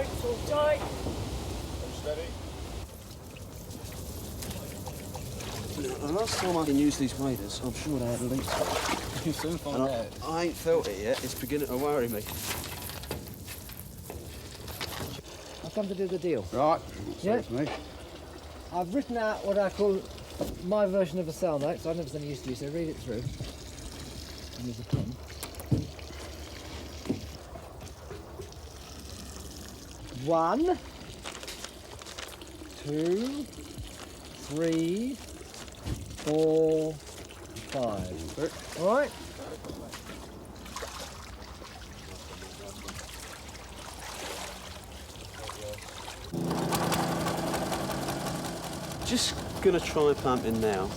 boats all tight. Steady. The last time I can use these waders, I'm sure they had leaks. You soon find out. I ain't felt it yet. It's beginning to worry me. I've come to do the deal. Right, Yeah. suits me. I've written out what I call my version of a cell note, so I've never done it used to, so read it through. And there's a pen. 1, 2, 3, 4, 5. All right? Just gonna try pumping now.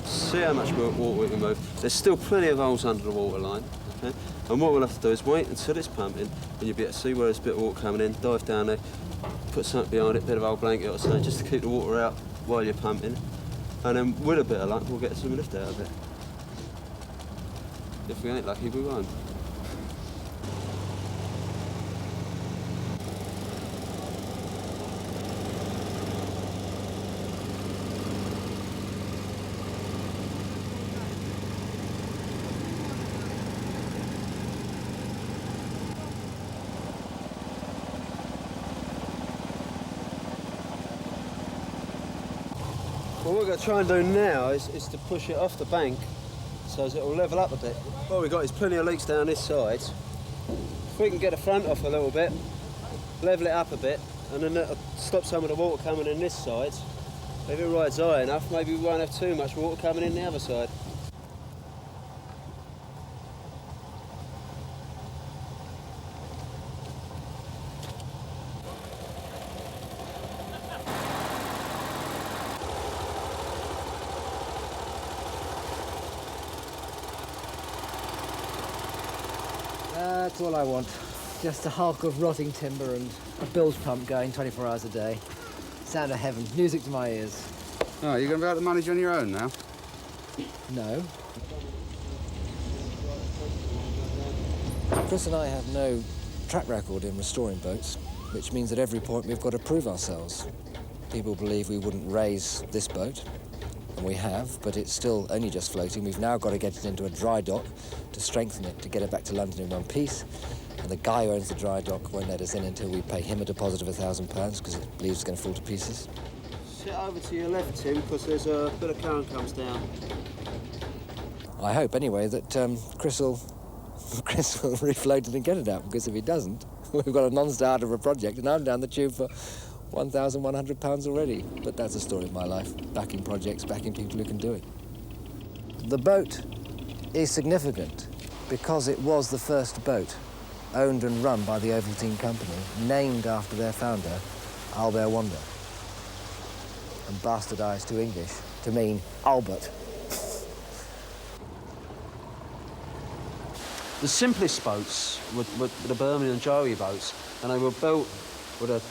See how much water we can move. There's still plenty of holes under the water line. Okay? And what we'll have to do is wait until it's pumping, and you'll be able to see where there's a bit of water coming in. Dive down there, put something behind it, a bit of old blanket or something, just to keep the water out while you're pumping. And then with a bit of luck, we'll get some lift out of it. If we ain't lucky, we won't. What we're going to try and do now is to push it off the bank so as it will level up a bit. What we've got is plenty of leaks down this side. If we can get the front off a little bit, level it up a bit, and then that'll stop some of the water coming in this side. If it rides high enough, maybe we won't have too much water coming in the other side. That's all I want. Just a hulk of rotting timber and a bilge pump going 24 hours a day. Sound of heaven. Music to my ears. Oh, you're going to be able to manage on your own now? No. Chris and I have no track record in restoring boats, which means at every point we've got to prove ourselves. People believe we wouldn't raise this boat, and we have, but it's still only just floating. We've now got to get it into a dry dock to strengthen it, to get it back to London in one piece. And the guy who owns the dry dock won't let us in until we pay him a deposit of £1,000 because it believes it's going to fall to pieces. Sit over to your left, Tim, because there's a bit of current comes down. I hope, anyway, that Chris will refloat it and get it out, because if he doesn't, we've got a non-starter of a project, and I'm down the tube for £1,100 already. But that's the story of my life, backing projects, backing people who can do it. The boat is significant because it was the first boat owned and run by the Ovaltine company, named after their founder, Albert Wonder, and bastardised to English to mean Albert. The simplest boats were the Birmingham and Joey boats, and they were built with a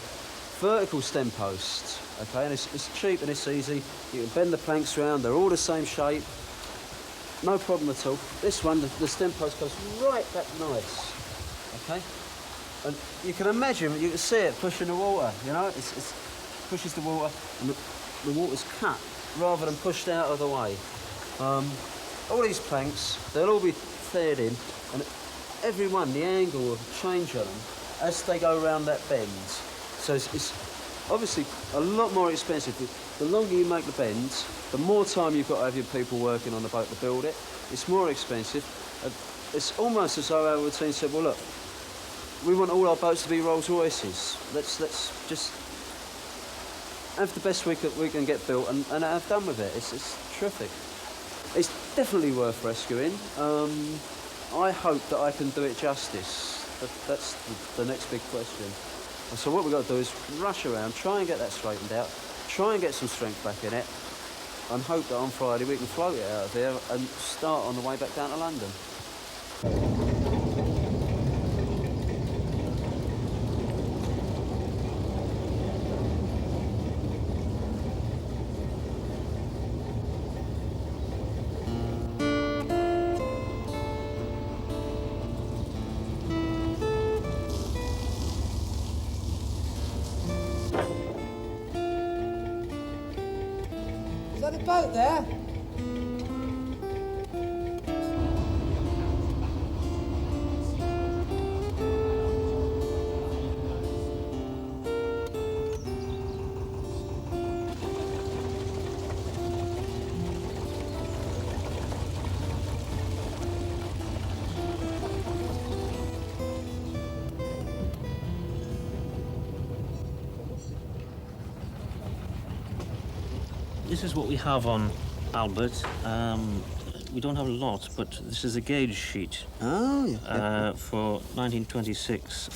vertical stem post, okay, and it's cheap and it's easy. You can bend the planks around, they're all the same shape, no problem at all. This one, the stem post goes right back nice, okay? And you can imagine, you can see it pushing the water, you know, it pushes the water, and the water's cut rather than pushed out of the way. All these planks, they'll all be flared in, and every one, the angle will change on them as they go around that bend. So it's obviously a lot more expensive. The longer you make the bends, the more time you've got to have your people working on the boat to build it. It's more expensive. It's almost as though Ovaltine said, well, look, we want all our boats to be Rolls Royces. Let's just have the best we can get built and have done with it. It's terrific. It's definitely worth rescuing. I hope that I can do it justice. That's the next big question. And so what we've got to do is rush around, try and get that straightened out, try and get some strength back in it, and hope that on Friday we can float it out of here and start on the way back down to London. that a boat there? This is what we have on Albert. We don't have a lot, but this is a gauge sheet Oh, yeah. for 1926,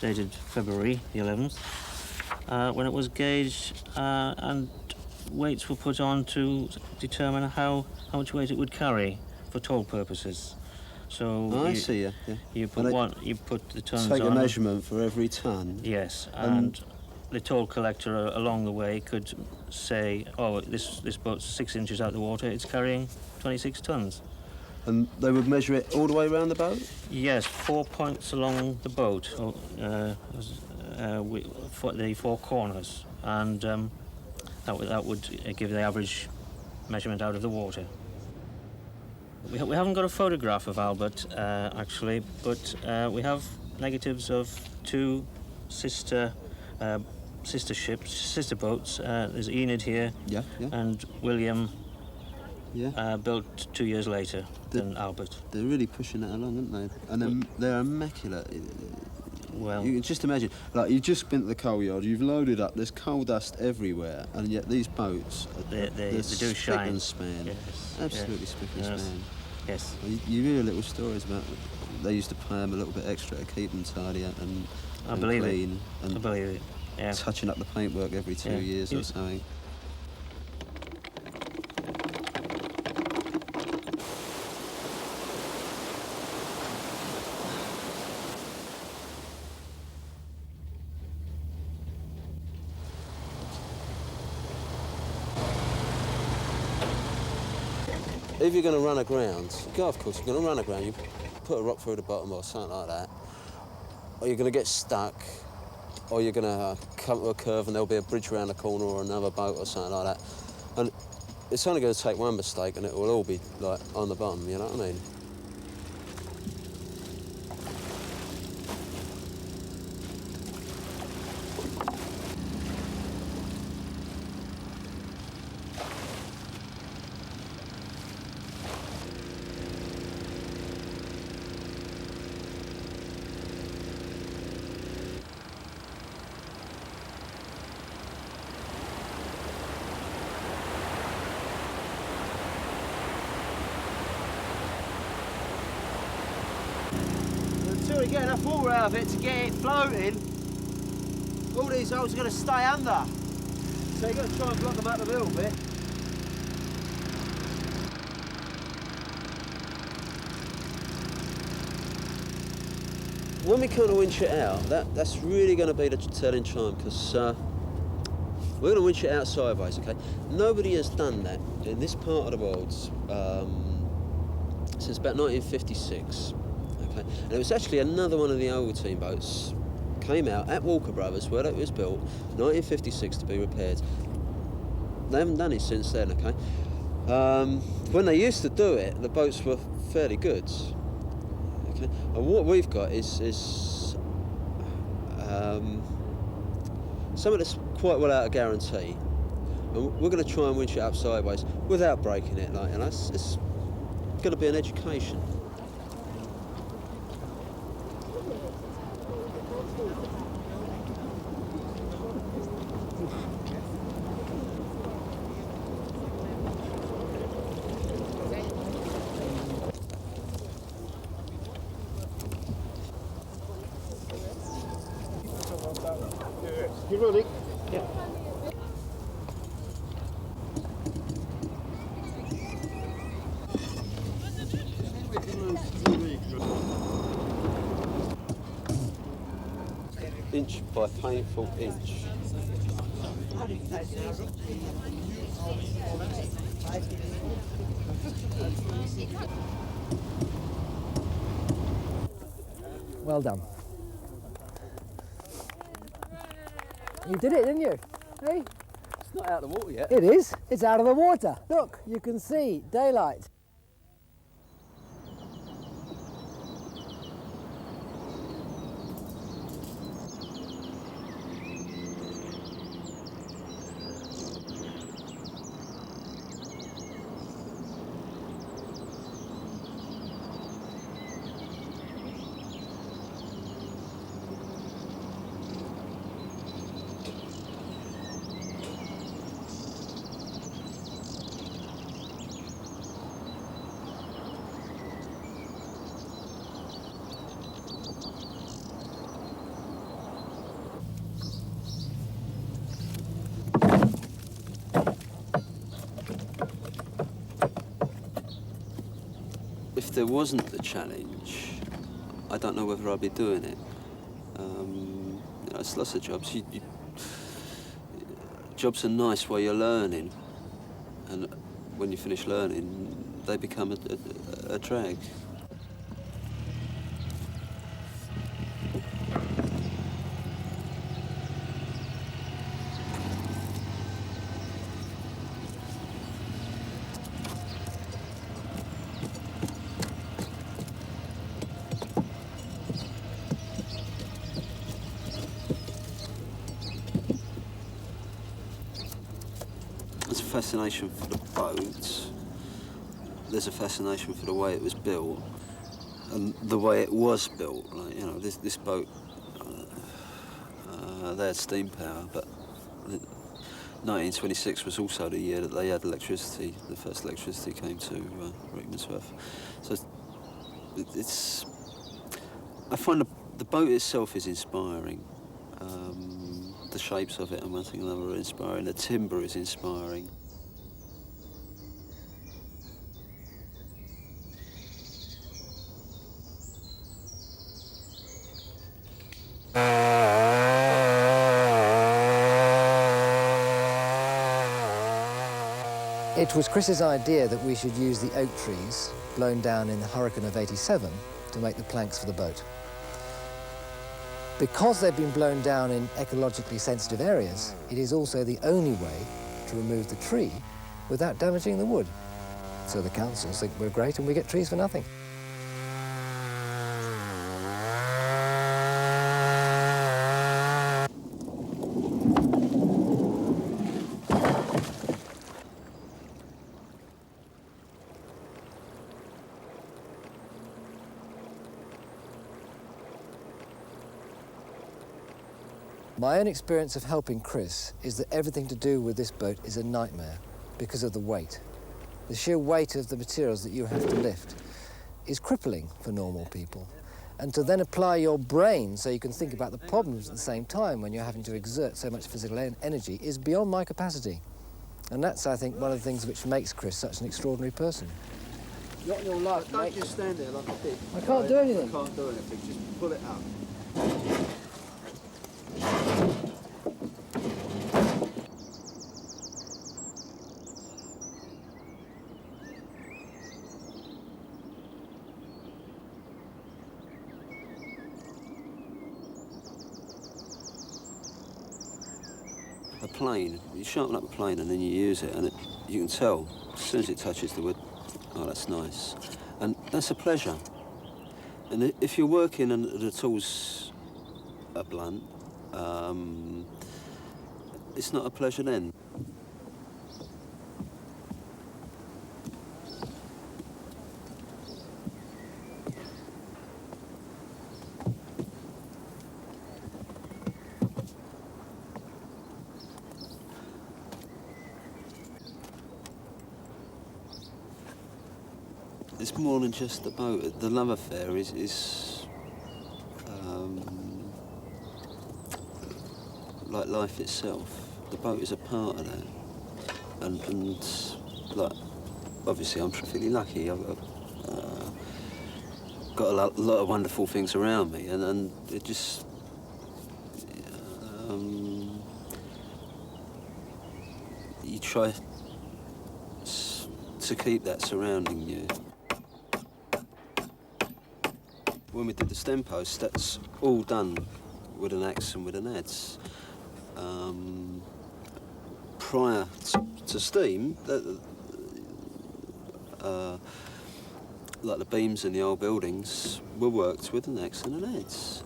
dated February the 11th, when it was gauged and weights were put on to determine how much weight it would carry for toll purposes. So Oh, I see, yeah. you put you put the tons Take on. a measurement for every ton. Yes, and the toll collector along the way could say, oh, this boat's 6 inches out of the water, it's carrying 26 tons. And they would measure it all the way around the boat? Yes, 4 points along the boat, for the 4 corners, and that would give the average measurement out of the water. We haven't got a photograph of Albert, actually, but we have negatives of 2 sister ships, sister boats. There's Enid here, Yeah. and William, Yeah. built 2 years later than Albert. They're really pushing that along, aren't they? And they're immaculate. Well, You can just imagine, like, you've just been to the coal yard, you've loaded up, there's coal dust everywhere, and yet these boats, they do spick shine. and span. Yes, Absolutely yes, spick and yes. span. Yes. You hear little stories about they used to pay them a little bit extra to keep them tidy and believe it. clean I and believe it. Yeah. touching up the paintwork every 2 Yeah. years or Yes. something. If you're going to run aground, golf course, you're going to run aground, you put a rock through the bottom or something like that, or you're going to get stuck, or you're going to come to a curve and there'll be a bridge around the corner or another boat or something like that. And it's only going to take one mistake and it will all be, like, on the bottom, you know what I mean? Until we get enough water out of it to get it floating, all these holes are going to stay under. So you've got to try and block them up a little bit. When we come to winch it out, that's really going to be the telling time, because we're going to winch it out sideways, okay? Nobody has done that in this part of the world since about 1956, okay? And it was actually another one of the Ovaltine boats came out at Walker Brothers, where it was built, 1956, to be repaired. They haven't done it since then, okay? When they used to do it, the boats were fairly good. Okay. And what we've got is something that's quite well out of guarantee. And we're going to try and winch it up sideways without breaking it, like, and it's going to be an education. You ready? Yeah. Inch by painful inch. Well done. You did it, didn't you? Hey? not out of the water yet. It is. It's out of the water. Look, you can see daylight. If there wasn't the challenge, I don't know whether I'd be doing it. It's lots of jobs. Jobs are nice while you're learning, and when you finish learning, they become a drag. There's a fascination for the boat. There's a fascination for the way it was built and the way it was built. Like, you know, this boat, they had steam power, but 1926 was also the year that they had electricity. The first electricity came to Rickmansworth. So it's I find the boat itself is inspiring. The shapes of it and one thing and another are inspiring. The timber is inspiring. It was Chris's idea that we should use the oak trees blown down in the hurricane of '87 to make the planks for the boat. Because they've been blown down in ecologically sensitive areas, it is also the only way to remove the tree without damaging the wood. So the councils think we're great and we get trees for nothing. My own experience of helping Chris is that everything to do with this boat is a nightmare because of the weight. The sheer weight of the materials that you have to lift is crippling for normal people. And to then apply your brain so you can think about the problems at the same time when you're having to exert so much physical energy is beyond my capacity. And that's, I think, one of the things which makes Chris such an extraordinary person. Not your luck. Don't just stand there like a pig. I can't do anything. I can't do anything. Just pull it up. A plane, you sharpen up a plane and then you use it and you can tell as soon as it touches the wood, oh, that's nice. And that's a pleasure. And if you're working and the tools are blunt, it's not a pleasure then. It's more than just the boat. The love affair is like life itself. The boat is a part of that, and like obviously I'm terrifically lucky. I've got a lot of wonderful things around me, and it just you try to keep that surrounding you. When we did the stem post, that's all done with an axe and with an adze. prior to steam, like the beams in the old buildings were worked with an X and an heads.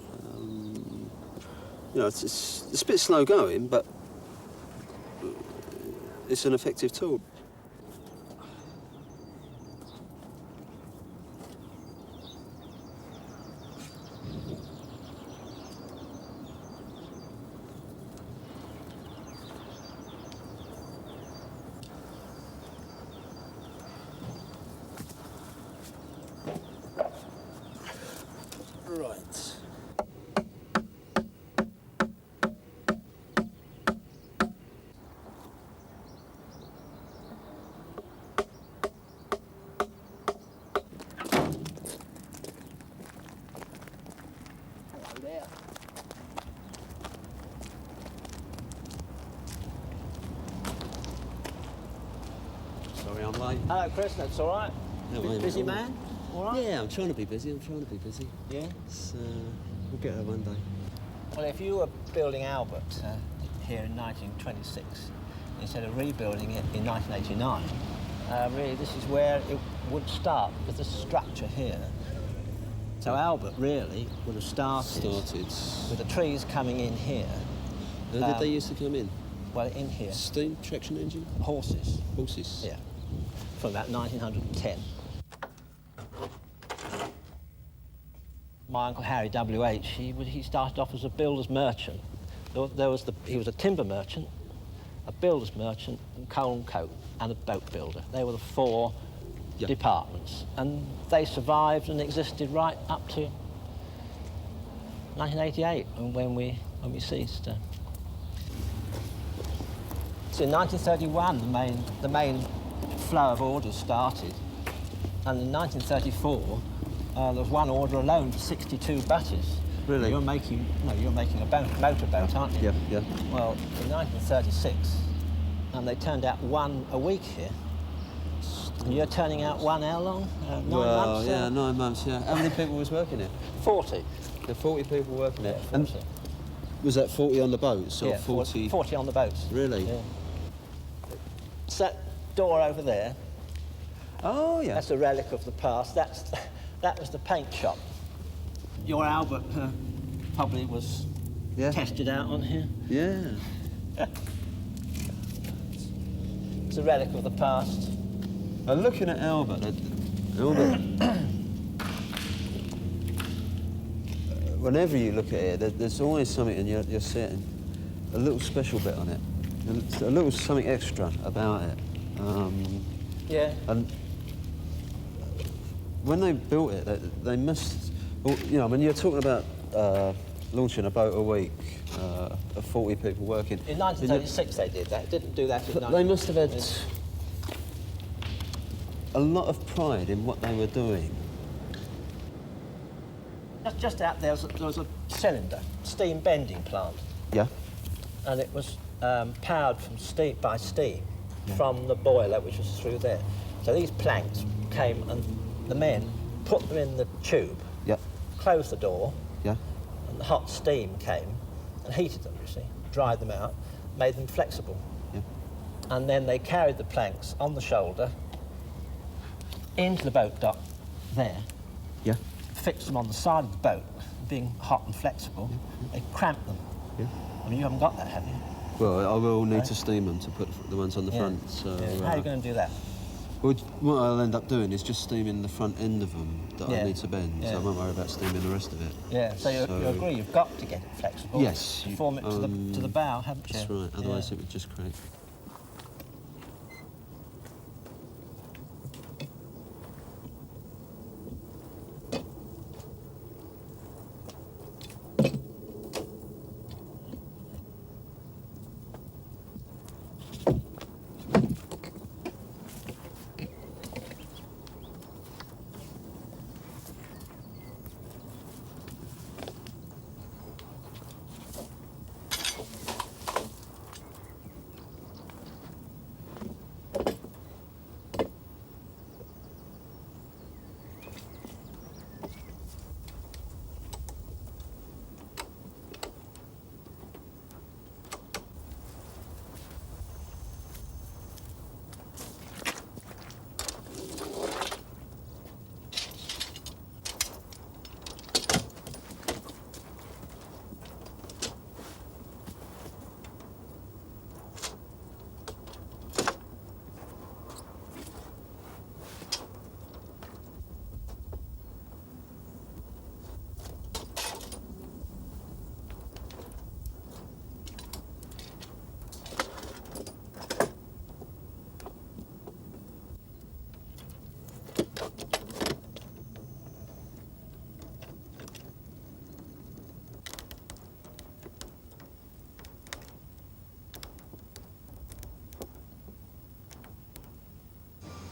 You know, it's a bit slow going, but it's an effective tool. Right. Sorry, I'm late. Hello, Chris. That's all right. No, wait a Busy minute. man. All right. Yeah, I'm trying to be busy. Yeah. It's, we'll get there one day. Well, if you were building Albert here in 1926, instead of rebuilding it in 1989, really this is where it would start, with the structure here. So Albert really would have started with the trees coming in here. Did they used to come in? Well, in here. Steam traction engine? Horses. Horses? Yeah. From about 1910. My uncle Harry W.H., he started off as a builder's merchant. He was a timber merchant, a builder's merchant, and coal and coke, and a boat builder. They were the four departments, and they survived and existed right up to 1988, when we ceased. So in 1931, the main flow of orders started, and in 1934. There was one order alone for 62 buses. Really? You're making a motorboat, aren't you? Yeah, yeah. Well, in 1936, and they turned out one a week here. And you're turning out one how long? 9 months? Yeah, 9 months, yeah. How many people was working here? 40. There were 40 people working here. Yeah, 40. Was that 40 on the boats or Yeah, 40? 40 on the boats. Really? Yeah. So that door over there, Oh, yeah. that's a relic of the past. That was the paint shop. Your Albert probably was tested out on here. Yeah. It's a relic of the past. Looking at Albert, whenever you look at it, there's always something, and you're sitting a little special bit on it, and a little something extra about it. Yeah. And when they built it, they must, well, you know, I mean, you're talking about launching a boat a week, of 40 people working. In 1936 they did that. Didn't do that in They must have had a lot of pride in what they were doing. Just out there was a cylinder, steam bending plant. Yeah. And it was powered by steam from the boiler, which was through there. So these planks came, and the men put them in the tube, closed the door, and the hot steam came and heated them, you see, dried them out, made them flexible. Yeah. And then they carried the planks on the shoulder into the boat dock there, fixed them on the side of the boat, being hot and flexible, they cramped them. Yeah. I mean, you haven't got that, have you? Well, I will need to steam them to put the ones on the front. So How are you going to do that? Well, what I'll end up doing is just steaming the front end of them that I need to bend, so I won't worry about steaming the rest of it. Yeah, so you agree you've got to get it flexible. Yes. Form it to the bow, haven't you? That's right, otherwise it would just crack.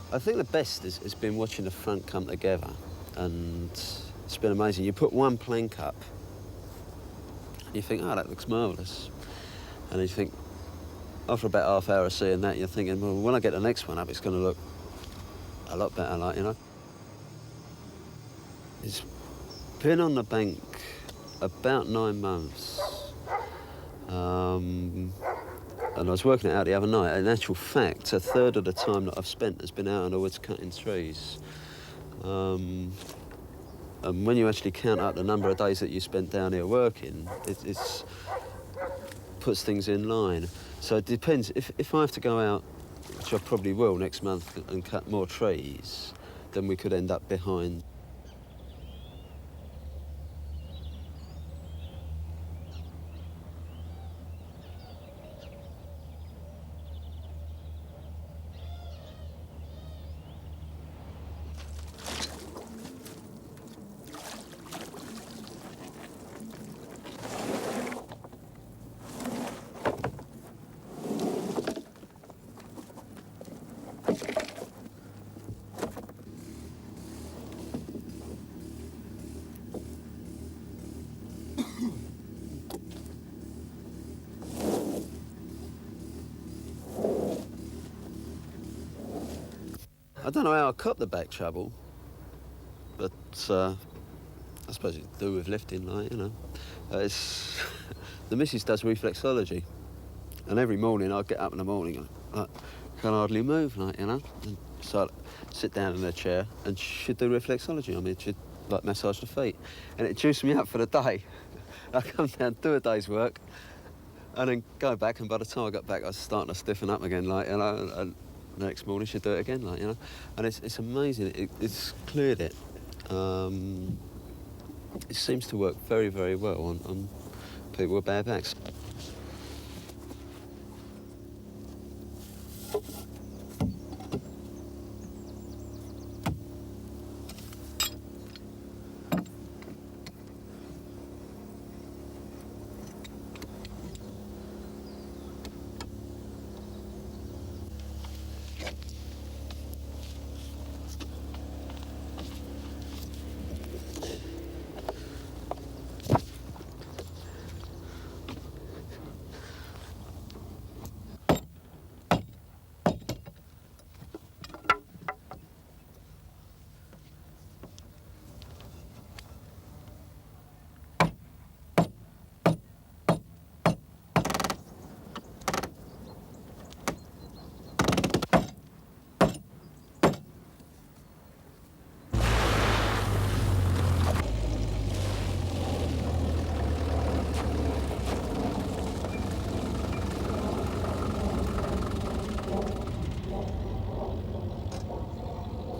I think the best has been watching the front come together, and it's been amazing. You put one plank up, and you think, oh, that looks marvellous. And you think, after about half hour of seeing that, you're thinking, well, when I get the next one up, it's going to look a lot better, like, you know. It's been on the bank about 9 months. And I was working it out the other night. In actual fact, a third of the time that I've spent has been out in the woods cutting trees. And when you actually count up the number of days that you spent down here working, it puts things in line. So it depends. If I have to go out, which I probably will next month, and cut more trees, then we could end up behind. I don't know how I caught the back trouble, but I suppose it's to do with lifting, like, you know. It's the missus does reflexology, and every morning I get up in the morning, like, can hardly move, like, you know. And so I sit down in a chair, and she'd do reflexology on me. She'd like massage the feet, and it juiced me up for the day. I come down, do a day's work, and then go back, and by the time I got back, I was starting to stiffen up again, like, you know. And the next morning she'd do it again, like, you know. And it's amazing. It's cleared it. It seems to work very, very well on people with bad backs.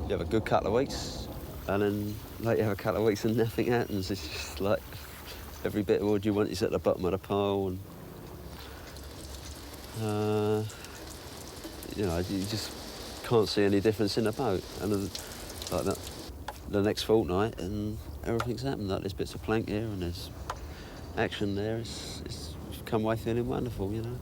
You have a good couple of weeks, and then like you have a couple of weeks and nothing happens. It's just like every bit of wood you want is at the bottom of the pile, and you know, you just can't see any difference in the boat. And then, like that, the next fortnight, and everything's happened. Like there's bits of plank here, and there's action there. It's come away feeling wonderful, you know.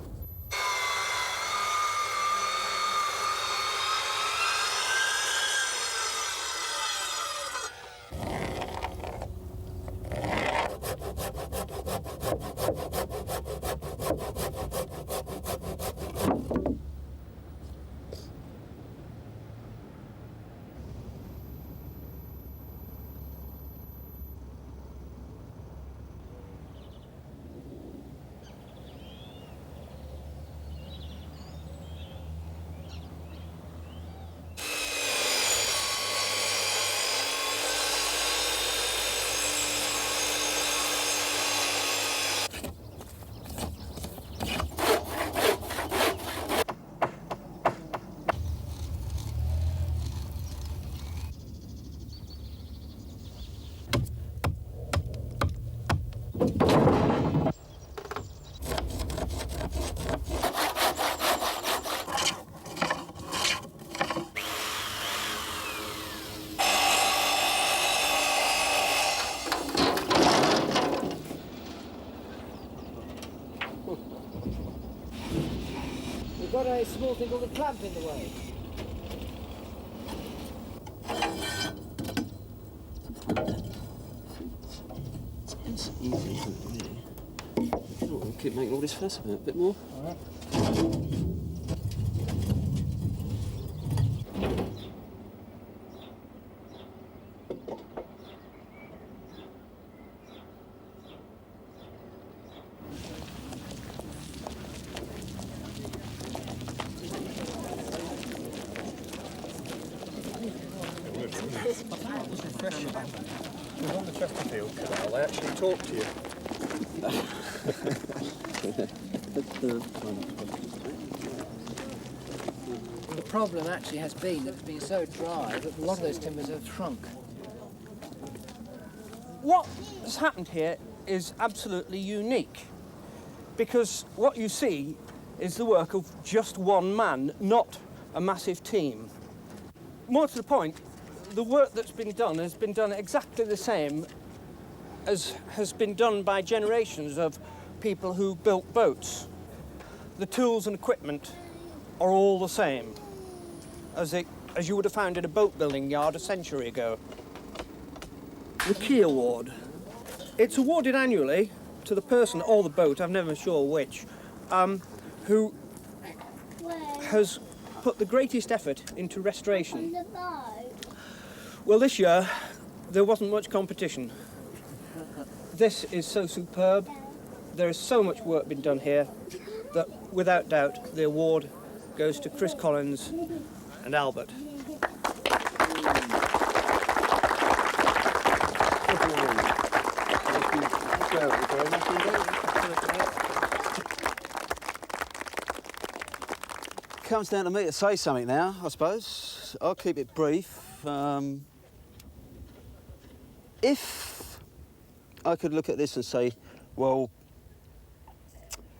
We've got a small thing called a clamp in the way. It's easy, isn't it, really? I don't want to keep making all this fuss about it. A bit more. All right. On the Chesterfield Canal, I actually talked to you. The problem actually has been that it's been so dry that a lot of those timbers have shrunk. What has happened here is absolutely unique, because what you see is the work of just one man, not a massive team. More to the point, the work that's been done has been done exactly the same as has been done by generations of people who built boats. The tools and equipment are all the same as you would have found in a boat building yard a century ago. The Key Award. It's awarded annually to the person or the boat, I'm never sure which, who has put the greatest effort into restoration. Well, this year there wasn't much competition. This is so superb. There is so much work been done here that, without doubt, the award goes to Chris Collins and Albert. Comes down to me to say something now, I suppose. I'll keep it brief. If I could look at this and say, well,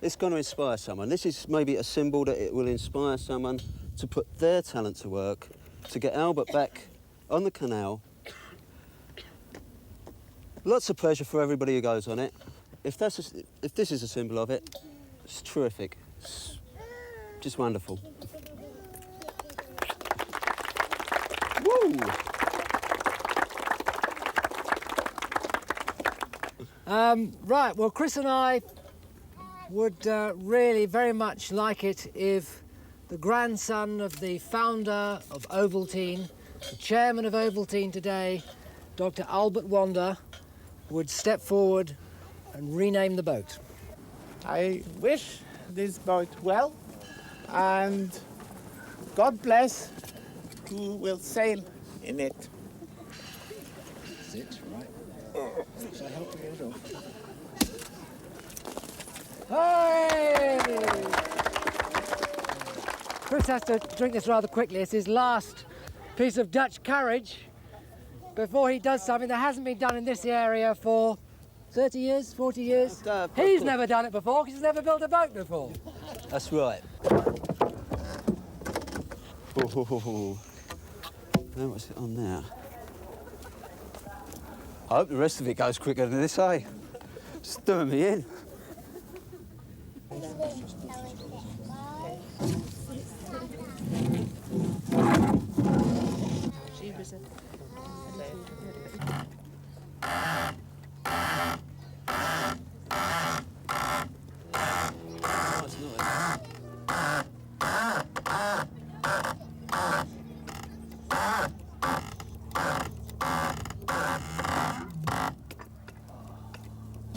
it's going to inspire someone. This is maybe a symbol that it will inspire someone to put their talent to work, to get Albert back on the canal. Lots of pleasure for everybody who goes on it. If this is a symbol of it, it's terrific. It's just wonderful. Woo! Right, well, Chris and I would really very much like it if the grandson of the founder of Ovaltine, the chairman of Ovaltine today, Dr. Albert Wander, would step forward and rename the boat. I wish this boat well, and God bless who will sail in it. That's it, right. Shall I help you get it off? Hey! Chris has to drink this rather quickly. It's his last piece of Dutch courage before he does something that hasn't been done in this area for 30 years, 40 years. He's never done it before because he's never built a boat before. That's right. Now what's it on now? I hope the rest of it goes quicker than this, eh? Stir me in.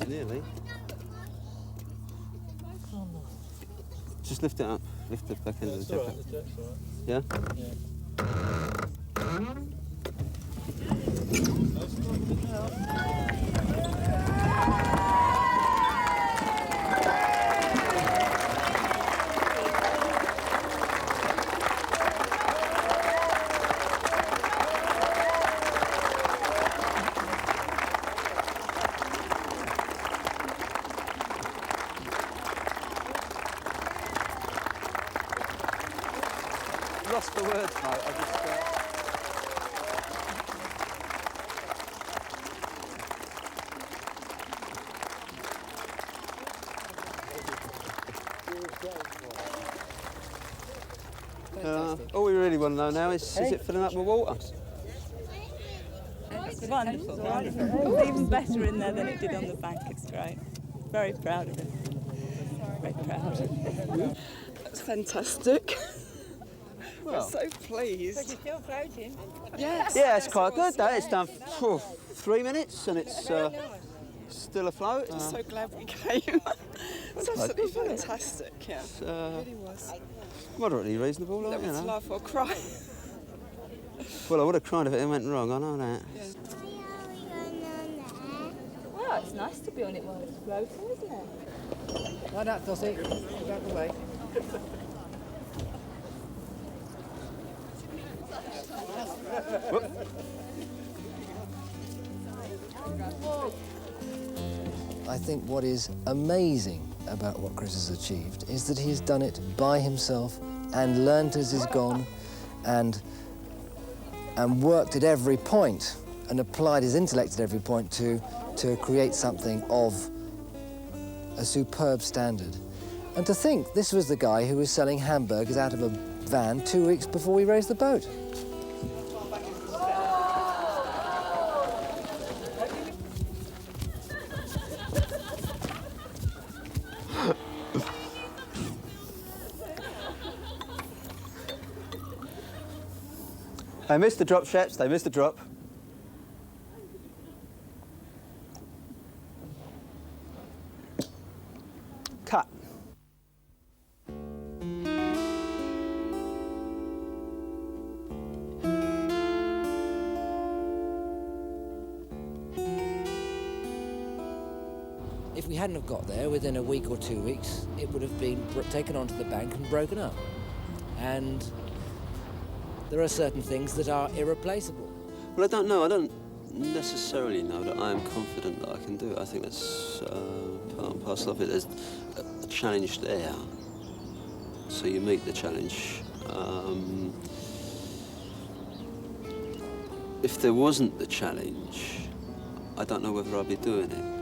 Nearly. Just lift it up. Lift it back into the jacket. Yeah? Lost the words, mate. I just. All we really want to know now is it filling up with water? It's wonderful, wonderful. It's even better in there than it did on the bank. It's great. Very proud of him. Very proud. That's fantastic. Well, I'm so pleased. But you're still floating. Yes. yeah, it's quite good. That it's done 3 minutes and it's still afloat. I'm so glad we came. It's absolutely fantastic. Yeah, It's, it really was. moderately reasonable, like, That you was know. laugh or cry. Well, I would have cried if it went wrong, I know that. Yeah. Well, it's nice to be on it while it's floating, isn't it? Why not, Dossie? Get out of the way. I think what is amazing about what Chris has achieved is that he's done it by himself and learnt as he's gone and worked at every point and applied his intellect at every point to create something of a superb standard. And to think this was the guy who was selling hamburgers out of a van 2 weeks before we raised the boat. They missed the drop, chaps, they missed the drop. Cut. If we hadn't have got there within a week or 2 weeks, it would have been taken onto the bank and broken up. And there are certain things that are irreplaceable. Well, I don't know. I don't necessarily know that I am confident that I can do it. I think that's part and parcel of it. There's a challenge there, so you meet the challenge. If there wasn't the challenge, I don't know whether I'd be doing it.